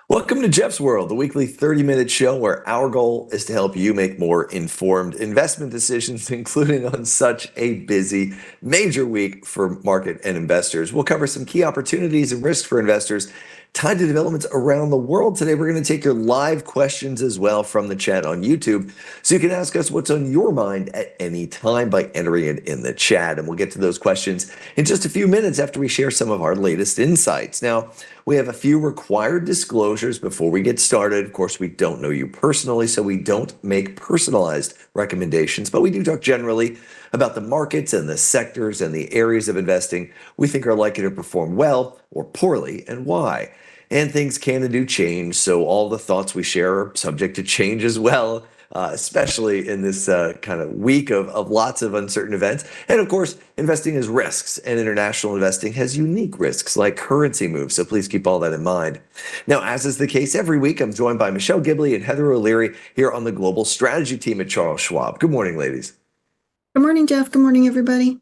Welcome to Jeff's World, the weekly 30-minute show where our goal is to help you make more informed investment decisions, including on such a busy major week for market and investors. We'll cover some key opportunities and risks for investors tied to developments around the world. Today, we're going to take your live questions as well from the chat on YouTube. So you can ask us what's on your mind at any time by entering it in the chat. And we'll get to those questions in just a few minutes after we share some of our latest insights. Now, we have a few required disclosures before we get started. Of course, we don't know you personally, so we don't make personalized recommendations, but we do talk generally about the markets and the sectors and the areas of investing we think are likely to perform well or poorly and why. And things can and do change, so all the thoughts we share are subject to change as well, especially in this kind of week of lots of uncertain events. And of course, investing has risks, and international investing has unique risks like currency moves, so please keep all that in mind. Now, as is the case every week, I'm joined by Michelle Gibley and Heather O'Leary here on the Global Strategy team at Charles Schwab. Good morning, ladies. Good morning, Jeff. Good morning, everybody.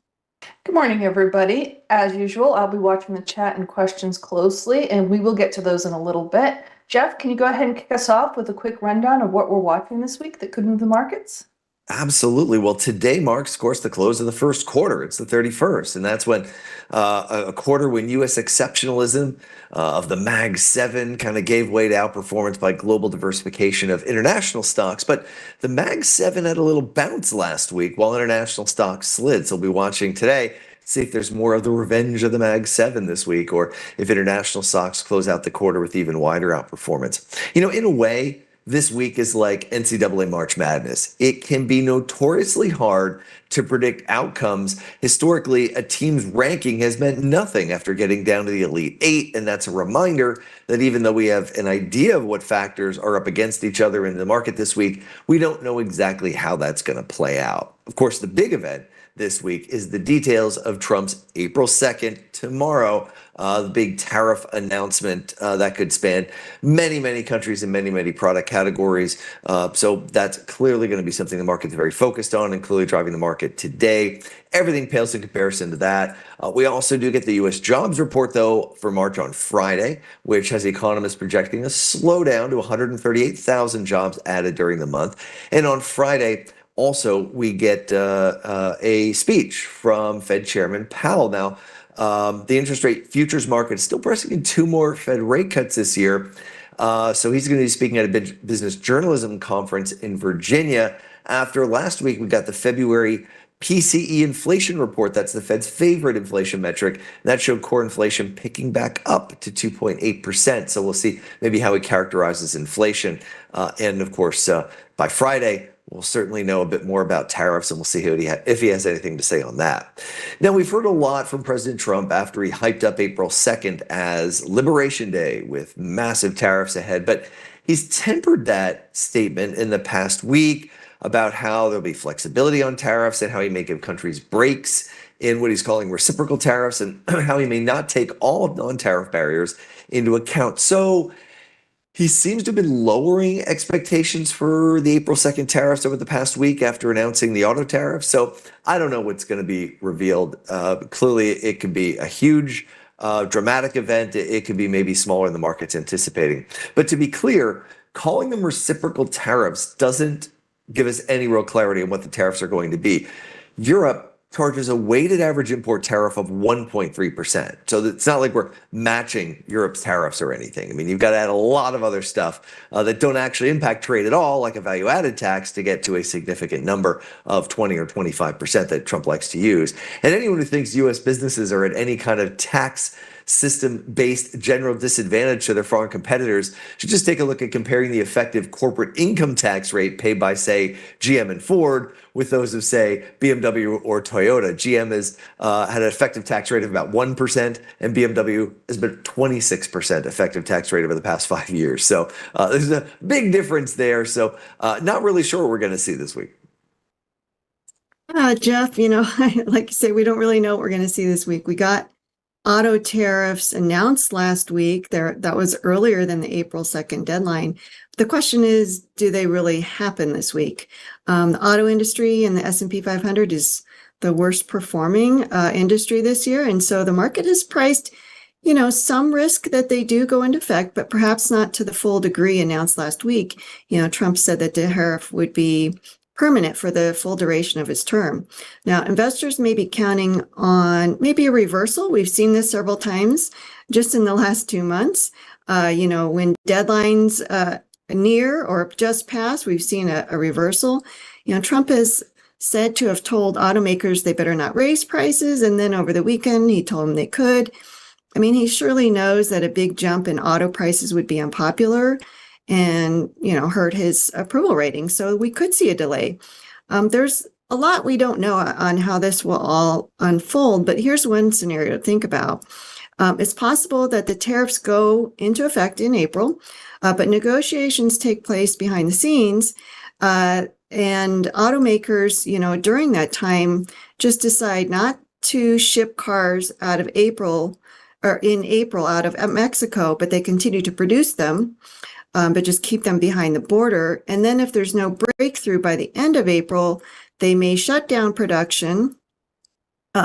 Good morning, everybody. As usual, I'll be watching the chat and questions closely, and we will get to those in a little bit. Jeff, can you go ahead and kick us off with a quick rundown of what we're watching this week that could move the markets? Absolutely. Well, today marks, of course, the close of the first quarter. It's the 31st, and that's when a quarter when U.S. exceptionalism of the Mag 7 kind of gave way to outperformance by global diversification of international stocks. But the Mag 7 had a little bounce last week while international stocks slid. So we'll be watching today, see if there's more of the revenge of the Mag 7 this week, or if international stocks close out the quarter with even wider outperformance. You know, in a way, this week is like NCAA March Madness. It can be notoriously hard to predict outcomes. Historically, a team's ranking has meant nothing after getting down to the Elite Eight, and that's a reminder that even though we have an idea of what factors are up against each other in the market this week, we don't know exactly how that's going to play out. Of course, the big event this week is the details of Trump's April 2nd, tomorrow, the big tariff announcement that could span many, many countries and many, many product categories. So that's clearly going to be something the market's very focused on and clearly driving the market today. Everything pales in comparison to that. We also do get the U.S. jobs report, though, for March on Friday, which has economists projecting a slowdown to 138,000 jobs added during the month. And on Friday, also, we get a speech from Fed Chairman Powell. Now, the interest rate futures market is still pricing in two more Fed rate cuts this year. So he's going to be speaking at a business journalism conference in Virginia. After last week, we got the February PCE inflation report. That's the Fed's favorite inflation metric. That showed core inflation picking back up to 2.8%. So we'll see maybe how he characterizes inflation. And of course, by Friday, we'll certainly know a bit more about tariffs, and we'll see if he has anything to say on that. Now, we've heard a lot from President Trump after he hyped up April 2nd as Liberation Day with massive tariffs ahead, but he's tempered that statement in the past week about how there'll be flexibility on tariffs and how he may give countries breaks in what he's calling reciprocal tariffs and how he may not take all non-tariff barriers into account. So he seems to have been lowering expectations for the April 2nd tariffs over the past week after announcing the auto tariff. So I don't know what's going to be revealed. Clearly, it could be a huge, dramatic event. It could be maybe smaller than the market's anticipating. But to be clear, calling them reciprocal tariffs doesn't give us any real clarity on what the tariffs are going to be. Europe charges a weighted average import tariff of 1.3%. So it's not like we're matching Europe's tariffs or anything. I mean, you've got to add a lot of other stuff that don't actually impact trade at all, like a value-added tax, to get to a significant number of 20 or 25% that Trump likes to use. And anyone who thinks U.S. businesses are at any kind of tax system-based general disadvantage to their foreign competitors should just take a look at comparing the effective corporate income tax rate paid by, say, GM and Ford with those of, say, BMW or Toyota. GM has had an effective tax rate of about 1%, and BMW has been 26% effective tax rate over the past 5 years. So there's a big difference there. So not really sure what we're going to see this week. Jeff, like you say, we don't really know what we're going to see this week. We got auto tariffs announced last week. That was earlier than the April 2nd deadline. The question is, do they really happen this week? The auto industry and the S&P 500 is the worst performing industry this year. And so the market is priced some risk that they do go into effect, but perhaps not to the full degree announced last week. Trump said that the tariff would be permanent for the full duration of his term. Now, investors may be counting on maybe a reversal. We've seen this several times just in the last 2 months. When deadlines near or just pass, we've seen a reversal. Trump has said to have told automakers they better not raise prices, and then over the weekend he told them they could. I mean, he surely knows that a big jump in auto prices would be unpopular and, hurt his approval rating. So we could see a delay. There's a lot we don't know on how this will all unfold, but here's one scenario to think about. It's possible that the tariffs go into effect in April, but negotiations take place behind the scenes. And automakers, during that time, just decide not to ship cars out of April or in April out of Mexico, but they continue to produce them, but just keep them behind the border. And then if there's no breakthrough by the end of April, they may shut down production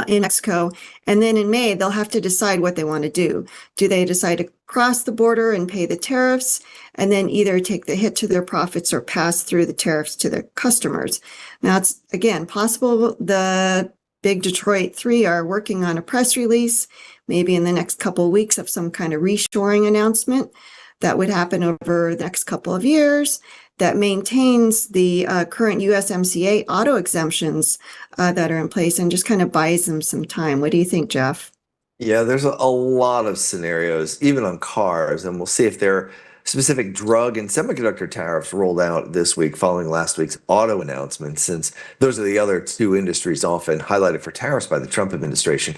in Mexico. And then in May, they'll have to decide what they want to do. Do they decide to cross the border and pay the tariffs and then either take the hit to their profits or pass through the tariffs to their customers? Now, it's, again, possible the big Detroit Three are working on a press release, maybe in the next couple of weeks, of some kind of reshoring announcement that would happen over the next couple of years that maintains the current USMCA auto exemptions that are in place and just kind of buys them some time. What do you think, Jeff? Yeah, there's a lot of scenarios, even on cars, and we'll see if there are specific drug and semiconductor tariffs rolled out this week following last week's auto announcement, since those are the other two industries often highlighted for tariffs by the Trump administration.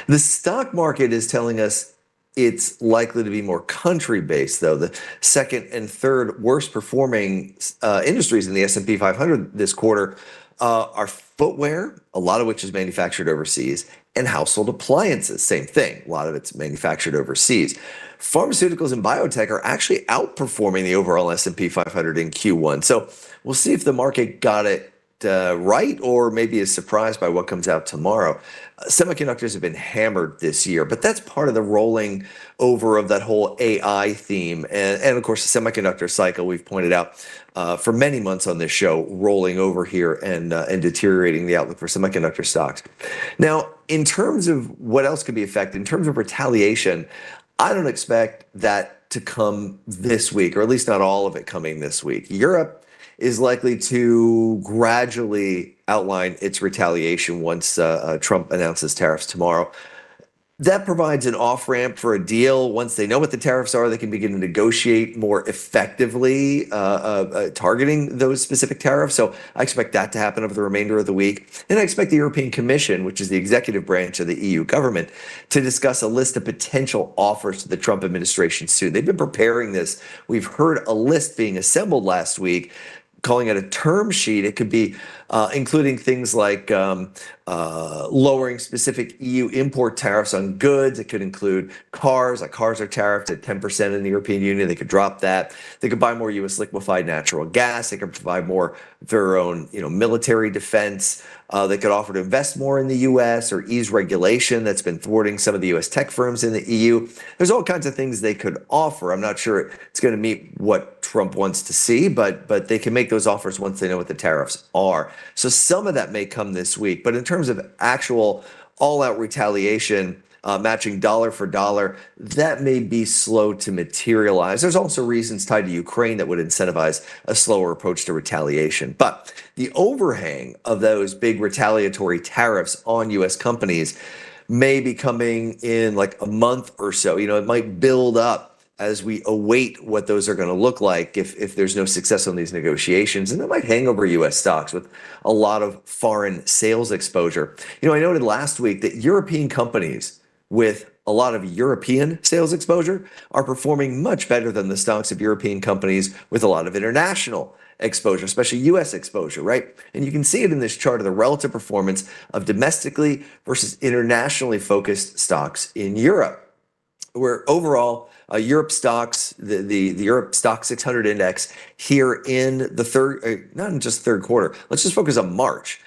The stock market is telling us it's likely to be more country-based, though. The second and third worst performing industries in the S&P 500 this quarter are footwear, a lot of which is manufactured overseas, and household appliances. Same thing. A lot of it's manufactured overseas. Pharmaceuticals and biotech are actually outperforming the overall S&P 500 in Q1. So we'll see if the market got it right, or maybe is surprised by what comes out tomorrow. Semiconductors have been hammered this year, but that's part of the rolling over of that whole AI theme. And of course, the semiconductor cycle we've pointed out for many months on this show, rolling over here and deteriorating the outlook for semiconductor stocks. Now, in terms of what else could be affected, in terms of retaliation, I don't expect that to come this week, or at least not all of it coming this week. Europe is likely to gradually outline its retaliation once Trump announces tariffs tomorrow. That provides an off-ramp for a deal. Once they know what the tariffs are, they can begin to negotiate more effectively, targeting those specific tariffs. So I expect that to happen over the remainder of the week. And I expect the European Commission, which is the executive branch of the EU government, to discuss a list of potential offers to the Trump administration soon. They've been preparing this. We've heard a list being assembled last week, calling it a term sheet. It could be including things like lowering specific EU import tariffs on goods. It could include cars. Like cars are tariffed at 10% in the European Union. They could drop that. They could buy more U.S. liquefied natural gas. They could provide more of their own, military defense. They could offer to invest more in the U.S. or ease regulation that's been thwarting some of the U.S. tech firms in the EU. There's all kinds of things they could offer. I'm not sure it's going to meet what Trump wants to see, but they can make those offers once they know what the tariffs are. So some of that may come this week. But in terms of actual all-out retaliation, matching dollar for dollar, that may be slow to materialize. There's also reasons tied to Ukraine that would incentivize a slower approach to retaliation. But the overhang of those big retaliatory tariffs on U.S. companies may be coming in like a month or so. It might build up as we await what those are going to look like if there's no success on these negotiations. And that might hang over U.S. stocks with a lot of foreign sales exposure. I noted last week that European companies with a lot of European sales exposure are performing much better than the stocks of European companies with a lot of international exposure, especially U.S. exposure, right? And you can see it in this chart of the relative performance of domestically versus internationally focused stocks in Europe. where overall Europe stocks, the Europe stock 600 index here in the not in just third quarter, let's just focus on March.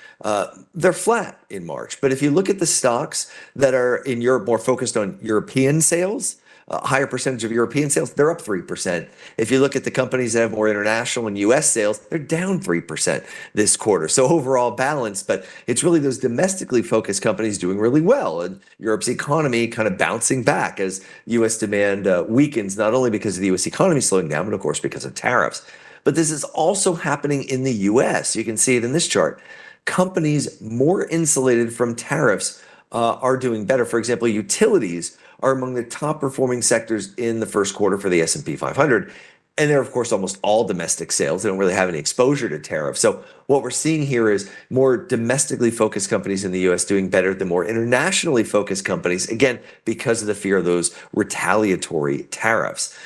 They're flat in March. But if you look at the stocks that are in Europe, more focused on European sales, a higher percentage of European sales, they're up 3%. If you look at the companies that have more international and US sales, they're down 3% this quarter. So overall balance, but it's really those domestically focused companies doing really well. And Europe's economy kind of bouncing back as US demand weakens, not only because of the US economy slowing down, but of course because of tariffs. But this is also happening in the US. You can see it in this chart. Companies more insulated from tariffs are doing better. For example, utilities are among the top performing sectors in the first quarter for the S&P 500. And they're, of course, almost all domestic sales. They don't really have any exposure to tariffs. So what we're seeing here is more domestically focused companies in the U.S. doing better than more internationally focused companies, again, because of the fear of those retaliatory tariffs.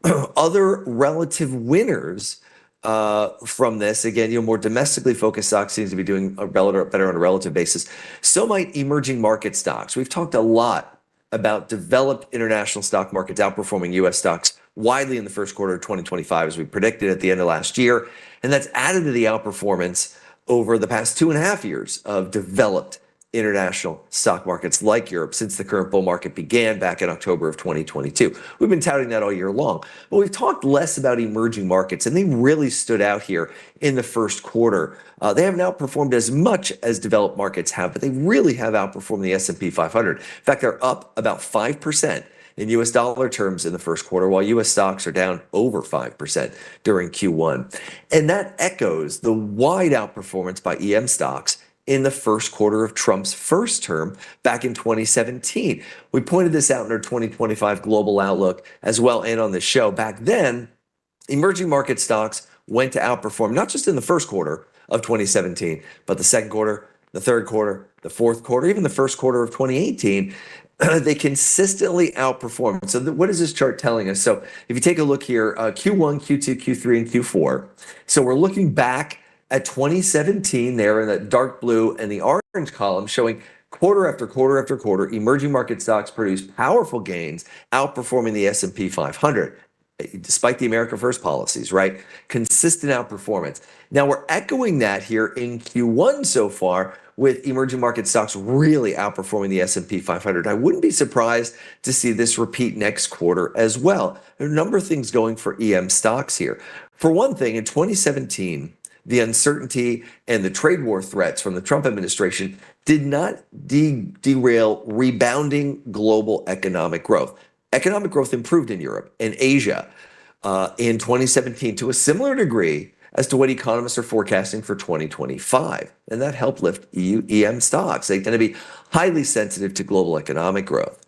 Other relative winners from this, again, more domestically focused stocks seems to be doing better on a relative basis. So might emerging market stocks. We've talked a lot about developed international stock markets outperforming U.S. stocks widely in the first quarter of 2025, as we predicted at the end of last year. And that's added to the outperformance over the past 2.5 years of developed international stock markets like Europe since the current bull market began back in October of 2022. We've been touting that all year long, but we've talked less about emerging markets, and they really stood out here in the first quarter. They haven't outperformed as much as developed markets have, but they really have outperformed the S&P 500. In fact, they're up about 5% in US dollar terms in the first quarter, while US stocks are down over 5% during Q1. And that echoes the wide outperformance by EM stocks in the first quarter of Trump's first term back in 2017. We pointed this out in our 2025 Global Outlook as well and on the show. Back then, emerging market stocks went to outperform not just in the first quarter of 2017, but the second quarter, the third quarter, the fourth quarter, even the first quarter of 2018. They consistently outperform. So what is this chart telling us? So if you take a look here, Q1, Q2, Q3, and Q4. So we're looking back at 2017 there in that dark blue and the orange column, showing quarter after quarter after quarter, emerging market stocks produce powerful gains, outperforming the S&P 500, despite the America First policies, right? Consistent outperformance. Now we're echoing that here in Q1 so far, with emerging market stocks really outperforming the S&P 500. I wouldn't be surprised to see this repeat next quarter as well. There are a number of things going for EM stocks here. For one thing, in 2017, the uncertainty and the trade war threats from the Trump administration did not derail rebounding global economic growth. Economic growth improved in Europe and Asia in 2017 to a similar degree as to what economists are forecasting for 2025. And that helped lift EM stocks. They tend to be highly sensitive to global economic growth.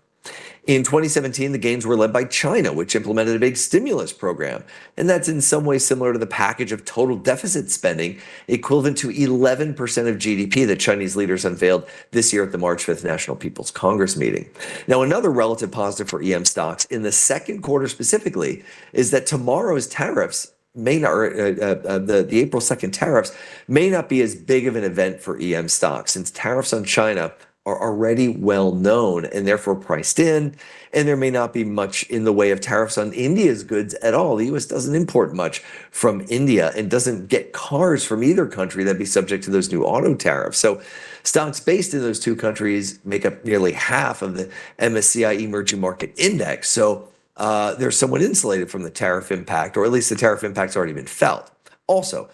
In 2017, the gains were led by China, which implemented a big stimulus program. And that's in some ways similar to the package of total deficit spending, equivalent to 11% of GDP that Chinese leaders unveiled this year at the March 5th National People's Congress meeting. Now, another relative positive for EM stocks in the second quarter specifically is that tomorrow's tariffs may not, the April 2nd tariffs may not be as big of an event for EM stocks, since tariffs on China are already well known and therefore priced in, and there may not be much in the way of tariffs on India's goods at all. The U.S. doesn't import much from India and doesn't get cars from either country that'd be subject to those new auto tariffs. So stocks based in those two countries make up nearly half of the MSCI Emerging Market Index. So they're somewhat insulated from the tariff impact, or at least the tariff impact's already been felt. Also,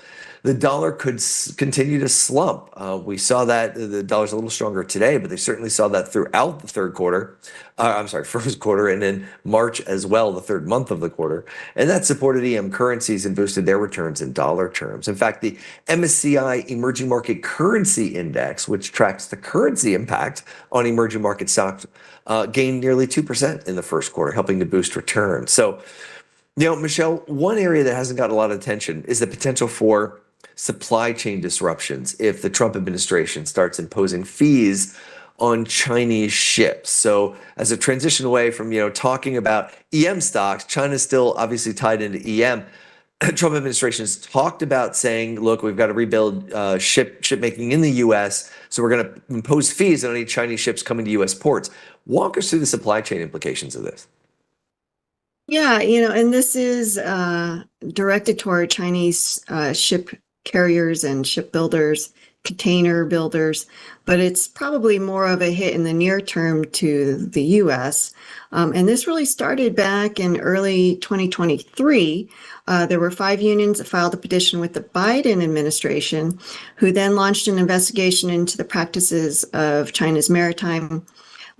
the dollar could continue to slump. We saw that the dollar's a little stronger today, but they certainly saw that throughout the first quarter, and in March as well, the third month of the quarter. And that supported EM currencies and boosted their returns in dollar terms. In fact, the MSCI Emerging Market Currency Index, which tracks the currency impact on emerging market stocks, gained nearly 2% in the first quarter, helping to boost returns. So, Michelle, one area that hasn't got a lot of attention is the potential for supply chain disruptions if the Trump administration starts imposing fees on Chinese ships. So as a transition away from, talking about EM stocks, China's still obviously tied into EM. Trump administration has talked about saying, look, we've got to rebuild ship making in the U.S., so we're going to impose fees on any Chinese ships coming to U.S. ports. Walk us through the supply chain implications of this. Yeah, and this is directed toward Chinese ship carriers and shipbuilders, container builders, but it's probably more of a hit in the near term to the US. And this really started back in early 2023. There were 5 unions that filed a petition with the Biden administration, who then launched an investigation into the practices of China's maritime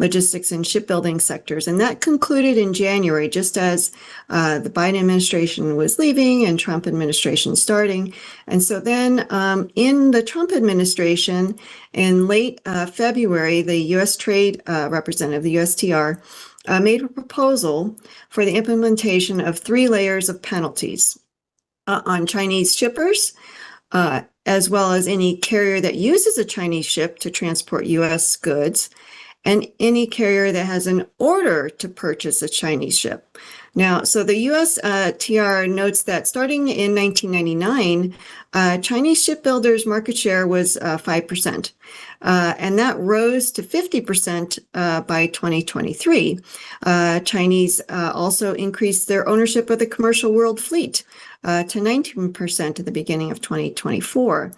logistics and shipbuilding sectors. And that concluded in January, just as the Biden administration was leaving and Trump administration starting. And so then in the Trump administration, in late February, the U.S. Trade Representative, the USTR, made a proposal for the implementation of 3 layers of penalties on Chinese shippers, as well as any carrier that uses a Chinese ship to transport U.S. goods, and any carrier that has an order to purchase a Chinese ship. Now, so the U.S. TR notes that starting in 1999, Chinese shipbuilders' market share was 5%, and that rose to 50% by 2023. Chinese also increased their ownership of the commercial world fleet to 19% at the beginning of 2024.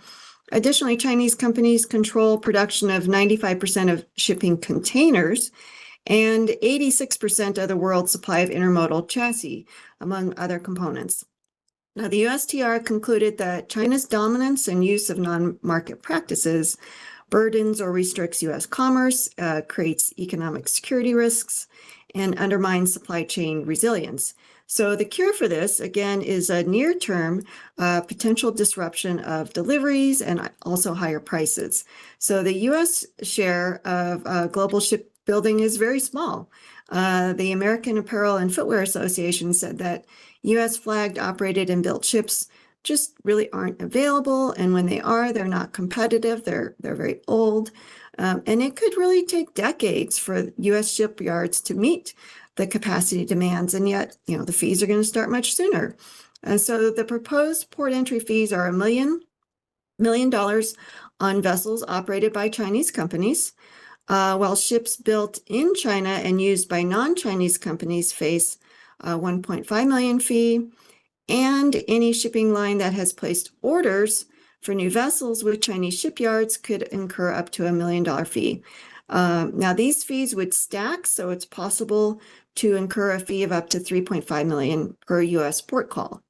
Additionally, Chinese companies control production of 95% of shipping containers and 86% of the world's supply of intermodal chassis, among other components. Now, the USTR concluded that China's dominance and use of non-market practices burdens or restricts U.S. commerce, creates economic security risks, and undermines supply chain resilience. So the cure for this, again, is a near-term potential disruption of deliveries and also higher prices. So the U.S. share of global shipbuilding is very small. The American Apparel and Footwear Association said that U.S. flagged, operated, and built ships just really aren't available, and when they are, they're not competitive. They're very old, and it could really take decades for U.S. shipyards to meet the capacity demands, and yet, the fees are going to start much sooner. And so the proposed port entry fees are $1 million on vessels operated by Chinese companies, while ships built in China and used by non-Chinese companies face a $1.5 million fee, and any shipping line that has placed orders for new vessels with Chinese shipyards could incur up to $1 million fee. Now, these fees would stack, so it's possible to incur a fee of up to $3.5 million per U.S. port call.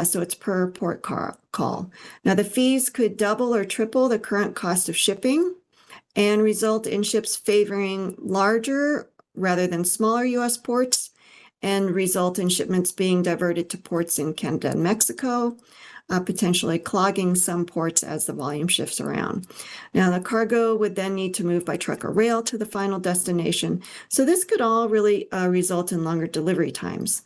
So it's per port call. Now, the fees could double or triple the current cost of shipping and result in ships favoring larger rather than smaller U.S. ports, and result in shipments being diverted to ports in Canada and Mexico, potentially clogging some ports as the volume shifts around. Now, the cargo would then need to move by truck or rail to the final destination. So this could all really result in longer delivery times.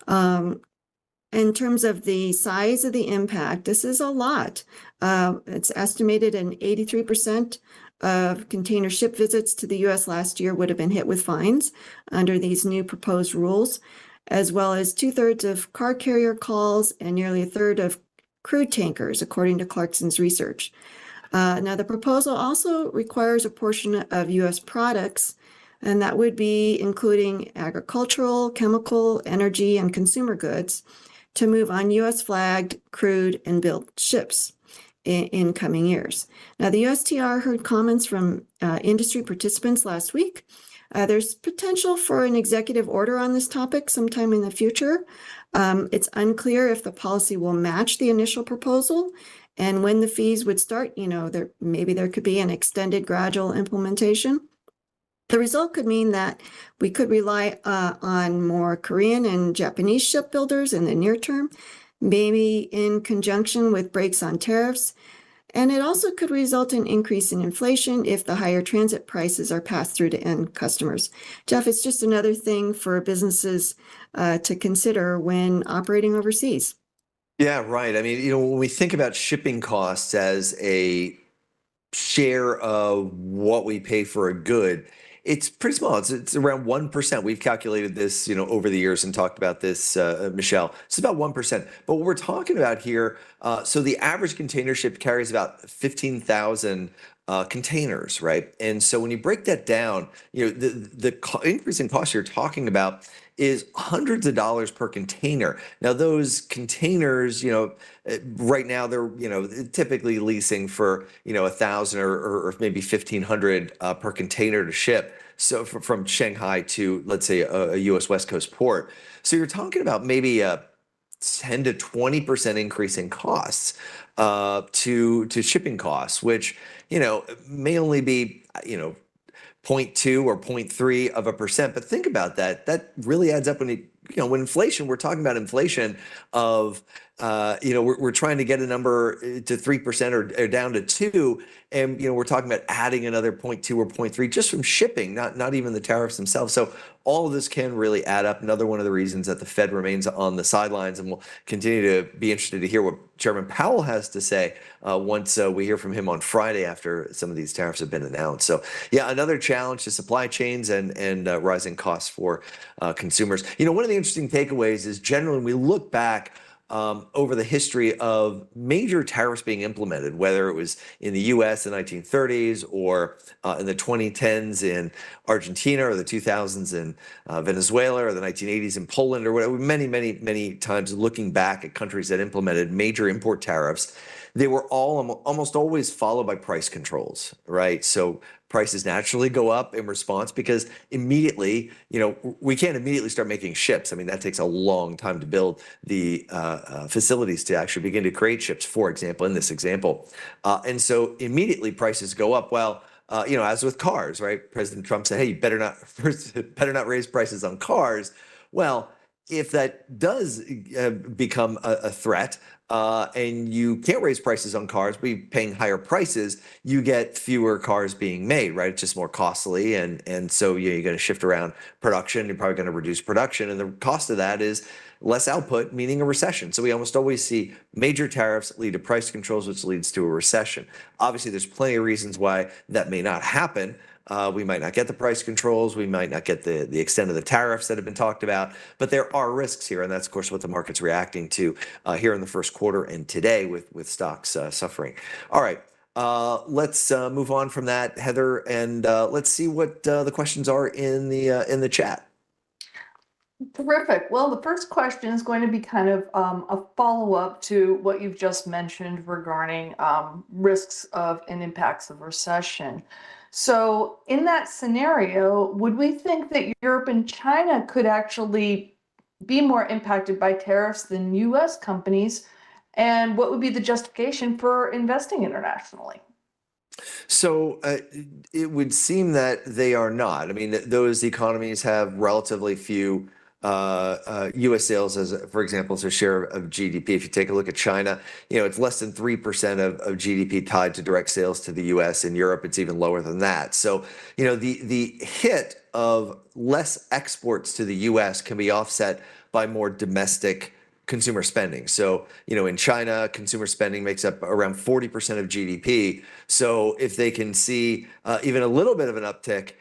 In terms of the size of the impact, this is a lot. It's estimated an 83% of container ship visits to the U.S. last year would have been hit with fines under these new proposed rules, as well as 2/3 of car carrier calls and nearly 1/3 of crude tankers, according to Clarkson's research. Now, the proposal also requires a portion of U.S. products, and that would be including agricultural, chemical, energy, and consumer goods, to move on U.S. flagged, crude, and built ships in coming years. Now, the USTR heard comments from industry participants last week. There's potential for an executive order on this topic sometime in the future. It's unclear if the policy will match the initial proposal and when the fees would start. Maybe there could be an extended gradual implementation. The result could mean that we could rely on more Korean and Japanese shipbuilders in the near term, maybe in conjunction with brakes on tariffs. And it also could result in increase in inflation if the higher transit prices are passed through to end customers. Jeff, it's just another thing for businesses to consider when operating overseas. Yeah, right. I mean, when we think about shipping costs as a share of what we pay for a good, it's pretty small. It's around 1%. We've calculated this, over the years and talked about this, Michelle. It's about 1%. But what we're talking about here, so the average container ship carries about 15,000 containers, right? And so when you break that down, the increase in cost you're talking about is hundreds of dollars per container. Now, those containers, right now they're, typically leasing for, 1,000 or maybe 1,500 per container to ship. So from Shanghai to, let's say, a U.S. West Coast port. So you're talking about maybe a 10 to 20% increase in costs to shipping costs, which, may only be, 0.2 or 0.3%. But think about that. That really adds up when inflation, we're talking about inflation of, we're trying to get a number to 3% or down to 2. And, we're talking about adding another 0.2 or 0.3 just from shipping, not even the tariffs themselves. So all of this can really add up. Another one of the reasons that the Fed remains on the sidelines, and we'll continue to be interested to hear what Chairman Powell has to say once we hear from him on Friday after some of these tariffs have been announced. So yeah, another challenge to supply chains and rising costs for consumers. One of the interesting takeaways is generally when we look back over the history of major tariffs being implemented, whether it was in the U.S. in the 1930s or in the 2010s in Argentina or the 2000s in Venezuela or the 1980s in Poland or whatever, many times looking back at countries that implemented major import tariffs, they were all almost always followed by price controls, right? So prices naturally go up in response because immediately, we can't immediately start making ships. I mean, that takes a long time to build the facilities to actually begin to create ships, for example, in this example. And so immediately prices go up. Well, as with cars, right? President Trump said, hey, you better not raise prices on cars. Well, if that does become a threat, and you can't raise prices on cars, but you're paying higher prices, you get fewer cars being made, right? It's just more costly. And so you're going to shift around production. You're probably going to reduce production. And the cost of that is less output, meaning a recession. So we almost always see major tariffs lead to price controls, which leads to a recession. Obviously, there's plenty of reasons why that may not happen. We might not get the price controls. We might not get the extent of the tariffs that have been talked about. But there are risks here. And that's, of course, what the market's reacting to here in the first quarter and today with stocks suffering. All right. Let's move on from that, Heather, and let's see what the questions are in the chat. Terrific. Well, the first question is going to be kind of a follow-up to what you've just mentioned regarding risks of and impacts of recession. So in that scenario, would we think that Europe and China could actually be more impacted by tariffs than U.S. companies? And what would be the justification for investing internationally? So it would seem that they are not. I mean, those economies have relatively few U.S. sales, as for example, as a share of GDP. If you take a look at China, it's less than 3% of GDP tied to direct sales to the U.S. In Europe, it's even lower than that. So, the hit of less exports to the U.S. can be offset by more domestic consumer spending. So, in China, consumer spending makes up around 40% of GDP. So if they can see even a little bit of an uptick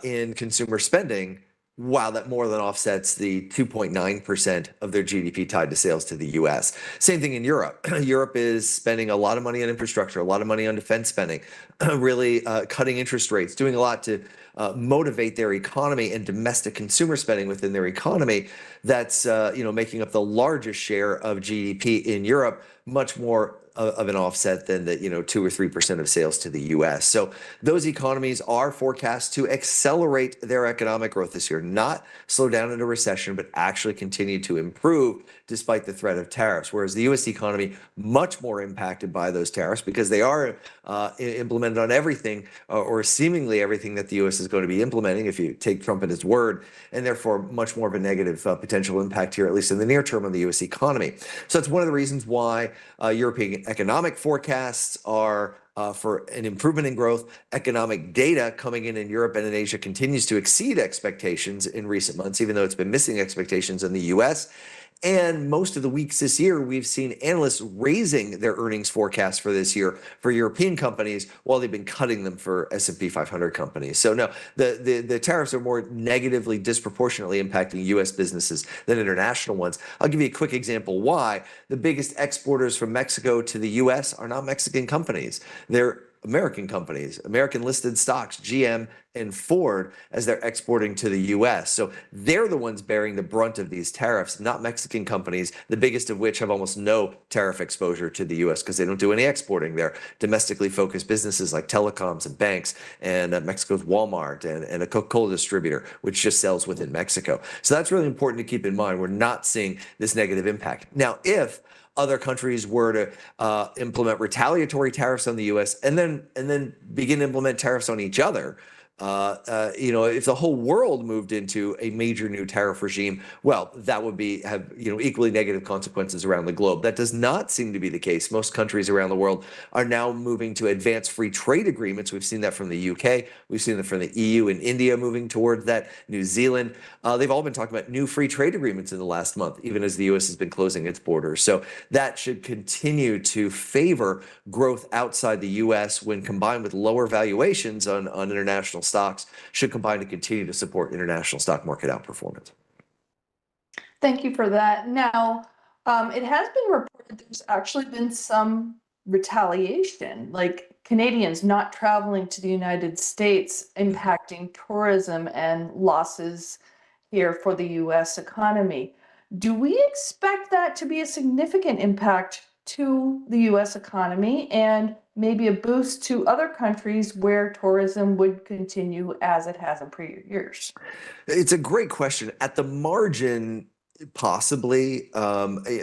in consumer spending, wow, that more than offsets the 2.9% of their GDP tied to sales to the US. Same thing in Europe. Europe is spending a lot of money on infrastructure, a lot of money on defense spending, really cutting interest rates, doing a lot to motivate their economy and domestic consumer spending within their economy. That's making up the largest share of GDP in Europe, much more of an offset than the 2 or 3% of sales to the U.S. So those economies are forecast to accelerate their economic growth this year, not slow down into recession, but actually continue to improve despite the threat of tariffs. Whereas the U.S. economy much more impacted by those tariffs because they are implemented on everything or seemingly everything that the U.S. is going to be implementing, if you take Trump at his word, and therefore much more of a negative potential impact here, at least in the near term, on the U.S. economy. So that's one of the reasons why European economic forecasts are for an improvement in growth. Economic data coming in Europe and in Asia continues to exceed expectations in recent months, even though it's been missing expectations in the U.S. And most of the weeks this year, we've seen analysts raising their earnings forecast for this year for European companies while they've been cutting them for S&P 500 companies. So no, the tariffs are more negatively disproportionately impacting U.S. businesses than international ones. I'll give you a quick example why. The biggest exporters from Mexico to the U.S. are not Mexican companies. They're American companies, American listed stocks, GM and Ford, as they're exporting to the US. So they're the ones bearing the brunt of these tariffs, not Mexican companies, the biggest of which have almost no tariff exposure to the US because they don't do any exporting. They're domestically focused businesses like telecoms and banks, and Mexico's Walmart and a Coca-Cola distributor, which just sells within Mexico. So that's really important to keep in mind. We're not seeing this negative impact. Now, if other countries were to implement retaliatory tariffs on the U.S. and then begin to implement tariffs on each other, if the whole world moved into a major new tariff regime, well, that would have equally negative consequences around the globe. That does not seem to be the case. Most countries around the world are now moving to advanced free trade agreements. We've seen that from the UK. We've seen that from the EU and India moving towards that. New Zealand. They've all been talking about new free trade agreements in the last month, even as the U.S. has been closing its borders. So that should continue to favor growth outside the U.S. when combined with lower valuations on international stocks, should combine to continue to support international stock market outperformance. Thank you for that. Now, it has been reported there's actually been some retaliation, like Canadians not traveling to the United States, impacting tourism and losses here for the US economy. Do we expect that to be a significant impact to the US economy and maybe a boost to other countries where tourism would continue as it has in previous years? It's a great question. At the margin, possibly.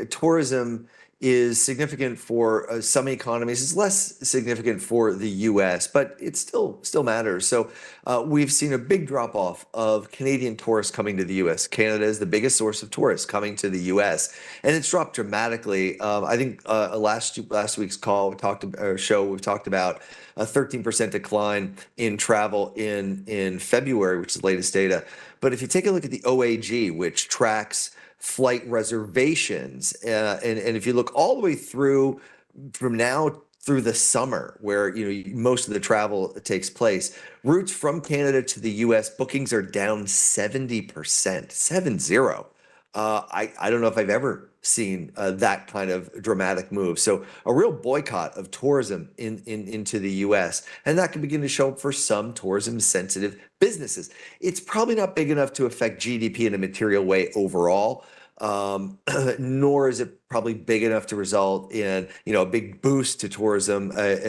Tourism is significant for some economies. It's less significant for the U.S., but it still matters. So we've seen a big drop off of Canadian tourists coming to the U.S. Canada is the biggest source of tourists coming to the U.S., and it's dropped dramatically. I think last week's show we talked about a 13% decline in travel in February, which is the latest data. But if you take a look at the OAG, which tracks flight reservations, and if you look all the way through from now through the summer, where most of the travel takes place, routes from Canada to the U.S. bookings are down 70%, 70. I don't know if I've ever seen that kind of dramatic move. So a real boycott of tourism into the U.S. and that can begin to show up for some tourism sensitive businesses. It's probably not big enough to affect GDP in a material way overall. Nor is it probably big enough to result in a big boost to tourism as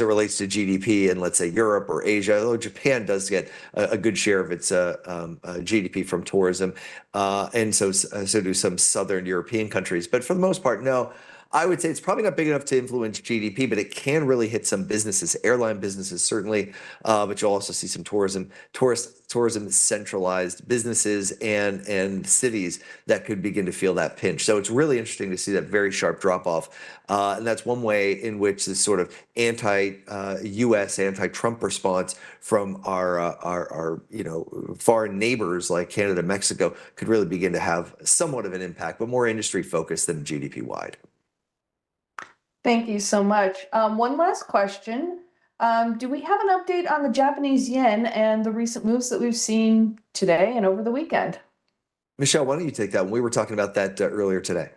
it relates to GDP in, let's say, Europe or Asia. Although Japan does get a good share of its GDP from tourism, and so do some southern European countries. But for the most part, no. I would say it's probably not big enough to influence GDP, but it can really hit some businesses, airline businesses certainly, but you'll also see some tourism centralized businesses and cities that could begin to feel that pinch. So it's really interesting to see that very sharp drop off, and that's one way in which this sort of anti-U.S., anti-Trump response from our foreign neighbors like Canada, Mexico could really begin to have somewhat of an impact, but more industry focused than GDP wide. Thank you so much. One last question. Do we have an update on the Japanese yen and the recent moves that we've seen today and over the weekend? Michelle, why don't you take that one? We were talking about that earlier today.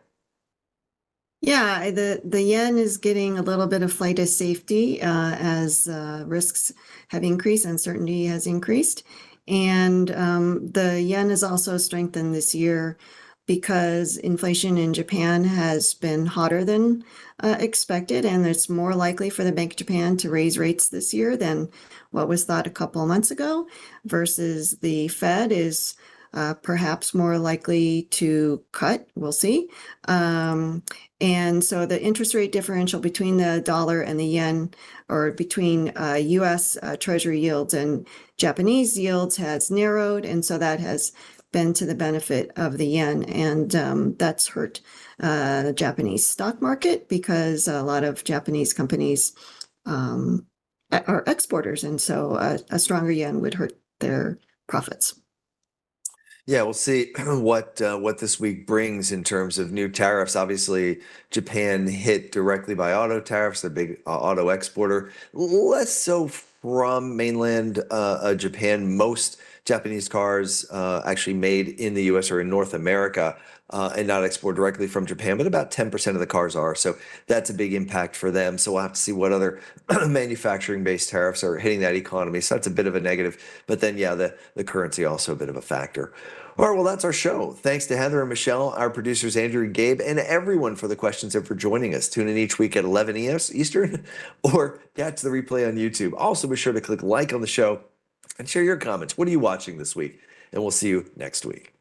Yeah, the yen is getting a little bit of flight of safety as risks have increased, uncertainty has increased. And the yen has also strengthened this year because inflation in Japan has been hotter than expected, and it's more likely for the Bank of Japan to raise rates this year than what was thought a couple of months ago, versus the Fed is perhaps more likely to cut. We'll see. And so the interest rate differential between the dollar and the yen, or between U.S. Treasury yields and Japanese yields, has narrowed, and so that has been to the benefit of the yen, and that's hurt the Japanese stock market because a lot of Japanese companies are exporters, and so a stronger yen would hurt their profits. Yeah, we'll see what this week brings in terms of new tariffs. Obviously, Japan hit directly by auto tariffs, the big auto exporter. Less so from mainland Japan. Most Japanese cars actually made in the U.S. or in North America and not exported directly from Japan, but about 10% of the cars are. So that's a big impact for them. So we'll have to see what other manufacturing-based tariffs are hitting that economy. So that's a bit of a negative. But then, yeah, the currency also a bit of a factor. All right, well, that's our show. Thanks to Heather and Michelle, our producers, Andrew and Gabe, and everyone for the questions and for joining us. Tune in each week at 11 Eastern or catch the replay on YouTube. Also, be sure to click like on the show and share your comments. What are you watching this week? And we'll see you next week.